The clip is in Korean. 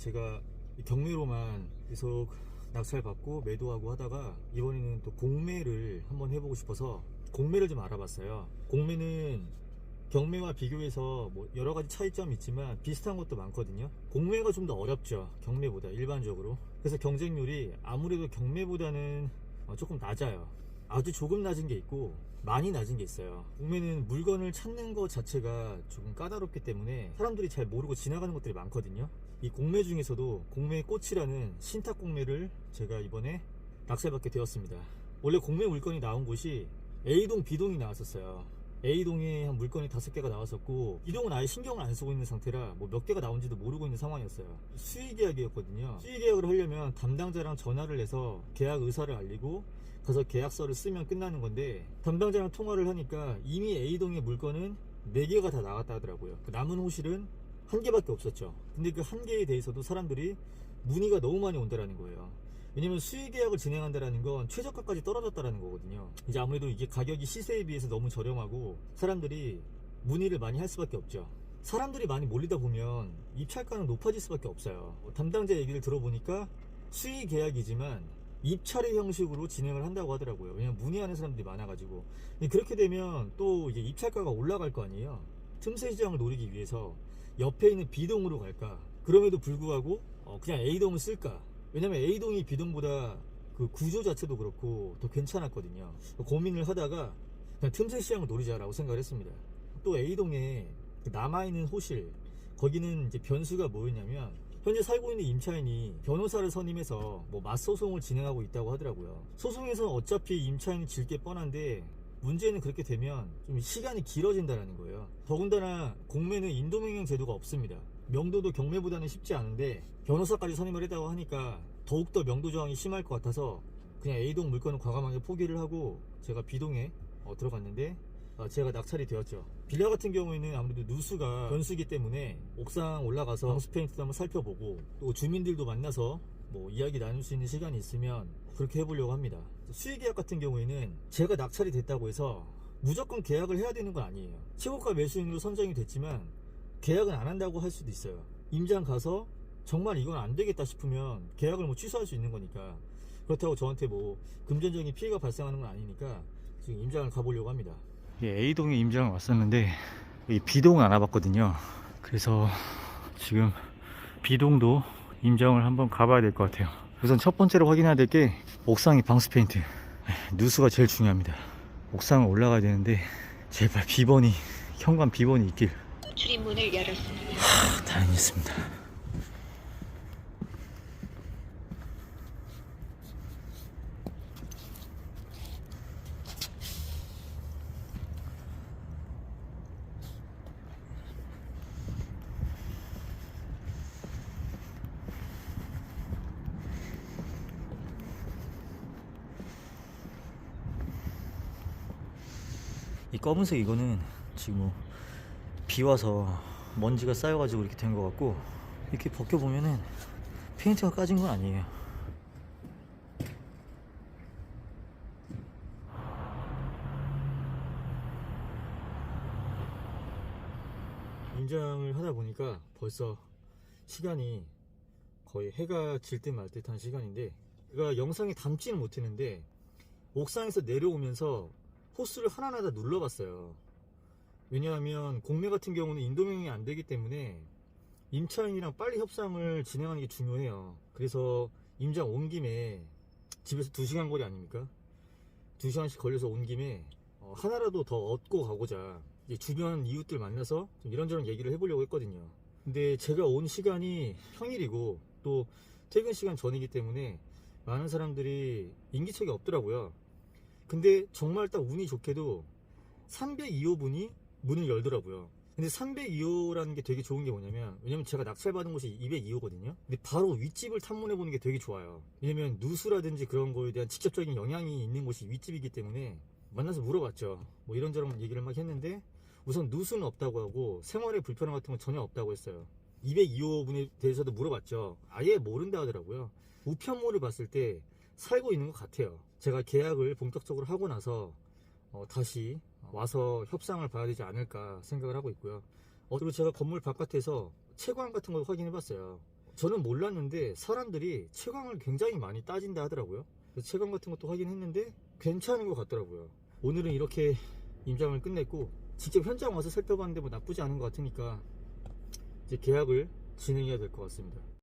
제가 경매로만 계속 낙찰받고 매도하고 하다가 이번에는 또 공매를 한번 해보고 싶어서 공매를 좀 알아봤어요. 공매는 경매와 비교해서 뭐 여러 가지 차이점이 있지만 비슷한 것도 많거든요. 공매가 좀 더 어렵죠, 경매보다 일반적으로. 그래서 경쟁률이 아무래도 경매보다는 조금 낮아요. 아주 조금 낮은 게 있고 많이 낮은 게 있어요. 공매는 물건을 찾는 것 자체가 조금 까다롭기 때문에 사람들이 잘 모르고 지나가는 것들이 많거든요. 이 공매 중에서도 공매의 꽃이라는 신탁 공매를 제가 이번에 낙찰받게 되었습니다. 원래 공매 물건이 나온 곳이 A동, B동이 나왔었어요. A동에 한 물건이 5개가 나왔었고 B동은 아예 신경을 안 쓰고 있는 상태라 뭐 몇 개가 나온지도 모르고 있는 상황이었어요. 수의계약이었거든요. 수의계약을 하려면 담당자랑 전화를 해서 계약 의사를 알리고 가서 계약서를 쓰면 끝나는 건데, 담당자랑 통화를 하니까 이미 A동의 물건은 4개가 다 나갔다 하더라고요. 남은 호실은 1개밖에 없었죠. 근데 그 1개에 대해서도 사람들이 문의가 너무 많이 온다라는 거예요. 왜냐면 수의계약을 진행한다라는 건 최저가까지 떨어졌다라는 거거든요. 이제 아무래도 이게 가격이 시세에 비해서 너무 저렴하고 사람들이 문의를 많이 할 수밖에 없죠. 사람들이 많이 몰리다 보면 입찰가는 높아질 수밖에 없어요. 담당자 얘기를 들어보니까 수의계약이지만 입찰의 형식으로 진행을 한다고 하더라고요. 왜냐면 문의하는 사람들이 많아가지고. 그렇게 되면 또 이제 입찰가가 올라갈 거 아니에요. 틈새 시장을 노리기 위해서 옆에 있는 B동으로 갈까, 그럼에도 불구하고 그냥 A동을 쓸까. 왜냐면 A동이 B동보다 그 구조 자체도 그렇고 더 괜찮았거든요. 고민을 하다가 그냥 틈새 시장을 노리자라고 생각을 했습니다. 또 A동에 남아있는 호실, 거기는 이제 변수가 뭐였냐면 현재 살고 있는 임차인이 변호사를 선임해서 뭐 맞소송을 진행하고 있다고 하더라고요. 소송에서는 어차피 임차인이 질 게 뻔한데 문제는 그렇게 되면 좀 시간이 길어진다는 거예요. 더군다나 공매는 인도명령 제도가 없습니다. 명도도 경매보다는 쉽지 않은데 변호사까지 선임을 했다고 하니까 더욱더 명도 저항이 심할 것 같아서 그냥 A동 물건은 과감하게 포기를 하고 제가 B동에 들어갔는데 제가 낙찰이 되었죠. 빌라 같은 경우에는 아무래도 누수가 변수이기 때문에 옥상 올라가서 방수 페인트도 한번 살펴보고 또 주민들도 만나서 뭐 이야기 나눌 수 있는 시간이 있으면 그렇게 해보려고 합니다. 수의계약 같은 경우에는 제가 낙찰이 됐다고 해서 무조건 계약을 해야 되는 건 아니에요. 최고가 매수인으로 선정이 됐지만 계약은 안 한다고 할 수도 있어요. 임장 가서 정말 이건 안 되겠다 싶으면 계약을 뭐 취소할 수 있는 거니까. 그렇다고 저한테 뭐 금전적인 피해가 발생하는 건 아니니까 지금 임장을 가보려고 합니다. A동에 임장을 왔었는데 이 B동은 안 와봤거든요. 그래서 지금 B동도 임장을 한번 가봐야 될 것 같아요. 우선 첫 번째로 확인해야 될 게 옥상의 방수 페인트. 누수가 제일 중요합니다. 옥상을 올라가야 되는데 제발 비번이, 현관 비번이 있길. 출입문을 열었습니다. 다행했습니다. 이 검은색 이거는 지금 뭐 비 와서 먼지가 쌓여가지고 이렇게 된 것 같고, 이렇게 벗겨보면은 페인트가 까진 건 아니에요. 임장을 하다 보니까 벌써 시간이 거의 해가 질 듯 말 듯한 시간인데, 제가 영상에 담지는 못했는데 옥상에서 내려오면서 호스를 하나하나 다 눌러봤어요. 왜냐하면 공매 같은 경우는 인도명령이 안 되기 때문에 임차인이랑 빨리 협상을 진행하는 게 중요해요. 그래서 임장 온 김에, 집에서 2시간 거리 아닙니까? 2시간씩 걸려서 온 김에 하나라도 더 얻고 가고자 이제 주변 이웃들 만나서 좀 이런저런 얘기를 해보려고 했거든요. 근데 제가 온 시간이 평일이고 또 퇴근 시간 전이기 때문에 많은 사람들이 인기척이 없더라고요. 근데 정말 딱 운이 좋게도 302호분이 문을 열더라고요. 근데 302호라는 게 되게 좋은 게 뭐냐면, 왜냐면 제가 낙찰받은 곳이 202호거든요. 근데 바로 윗집을 탐문해 보는 게 되게 좋아요. 왜냐면 누수라든지 그런 거에 대한 직접적인 영향이 있는 곳이 윗집이기 때문에. 만나서 물어봤죠. 뭐 이런저런 얘기를 막 했는데 우선 누수는 없다고 하고 생활에 불편함 같은 건 전혀 없다고 했어요. 202호분에 대해서도 물어봤죠. 아예 모른다 하더라고요. 우편물을 봤을 때 살고 있는 것 같아요. 제가 계약을 본격적으로 하고 나서 다시 와서 협상을 봐야 되지 않을까 생각을 하고 있고요. 그리고 제가 건물 바깥에서 채광 같은 걸 확인해 봤어요. 저는 몰랐는데 사람들이 채광을 굉장히 많이 따진다 하더라고요. 그래서 채광 같은 것도 확인했는데 괜찮은 것 같더라고요. 오늘은 이렇게 임장을 끝냈고 직접 현장 와서 살펴봤는데 뭐 나쁘지 않은 것 같으니까 이제 계약을 진행해야 될 것 같습니다.